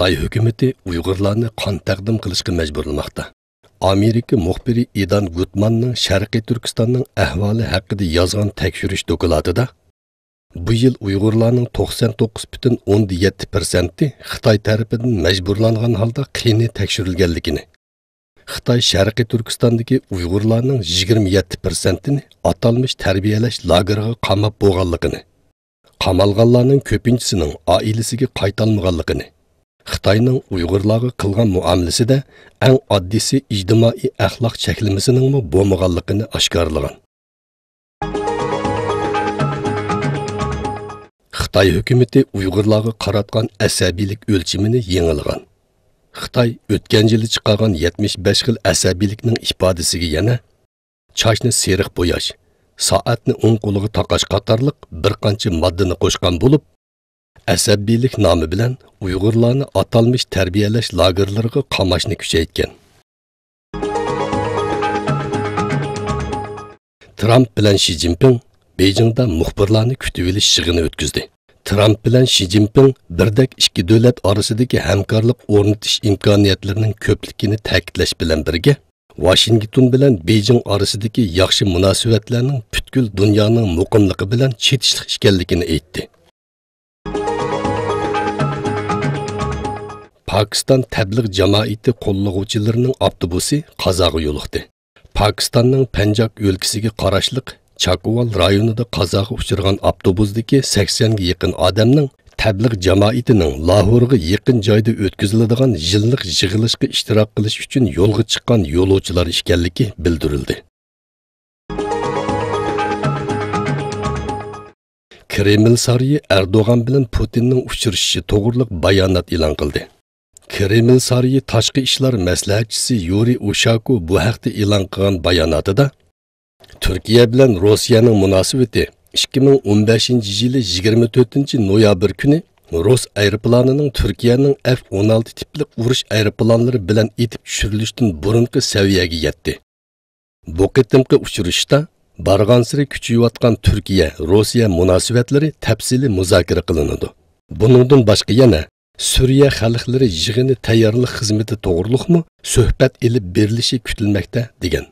Xitoy hukumati Uyg'urlarni qon taqdim qilishga majburlamoqda. Amerika muxbiri Idan Gutmanning Sharqiy Turkistonning ahvoli haqida yozgan tekshirish dokladida bu yil Uyg'urlarning 99,7% Xitoy tarafidan majburlangan holda qiyni tekshirilganligini, Xitoy Sharqiy Turkistondagi Uyg'urlarning 27%ni atalmış tarbiyalash lageriga qamab bo'lganligini, qamalganlarning ko'pinchisining oilasiga qaytalmaganligini, Xitoyning Uyg'urlarga qilgan muomalasida eng oddisi ijtimoiy axloq cheklimasining bo'lmaganligini oshkorlagan. Xitoy hukumati Uyg'urlarga qaratgan asabiylik o'lchimini yengilgan. Xitoy o'tgan yili chiqargan 75 xil asabiylikning ifodasiga yana chashni seriq bo'yash, soatni o'ng qo'liga taqash qatorliq bir qancha moddani qo'shgan bo'lib, asabiylik nomi bilan Uyg'urlarni atalmış tarbiyalash lagerlariga qamashni kuchaytgan. Trump bilan Xi Jinping Beijingda muxbirlarni kutib olish yig'ini o'tkazdi. Trump bilan Xi Jinping birdek ikki davlat orasidagi hamkorlik o'rnatish imkoniyatlarining ko'pligini ta'kidlash bilan birga, Washington bilan Beijing orasidagi yaxshi munosabatlarning butkul dunyoning muqimligi bilan chetishlik ekanligini aytdi. Pakistan tabliğ cemaati qo'llovchilarining avtobusi qazoga yo'liqdi. Pakistanning Panjab o'lkasiga qarashliq Chakval rayonida qazoga uchirgan avtobusdagi 80 ga yaqin odamning tabliğ cemaatining Lahorga yaqin joyda o'tkaziladigan yillik yig'ilishga ishtirok qilish uchun yo'lga chiqqan yo'lovchilar ekanligi bildirildi. Kreml sarayı Erdo'g'an bilan Putinning uchrashishi to'g'riliq bayonot e'lon qildi. Kreml sarayı tashqi ishlar maslahatchisi Yuriy Ushakov bu haqda e'lon qilgan bayonotida Turkiya bilan Rossiyaning munosabati 2015-yili 24-noyabr kuni Rus aeroplanining Turkiyaning F-16 tipli urush aeroplanlari bilan etib tushirilishidan burungi saviyaga yetdi. Bu qitimqi uchrashda barg'ansiri kuchayotgan Turkiya-Rossiya munosabatlari tafsili muzokara qilinadi. Buningdan boshqa yana Suriya xalqlari yig'ini tayyorlik xizmati to'g'riliqmi suhbat elib berilishi kutilmoqda degan.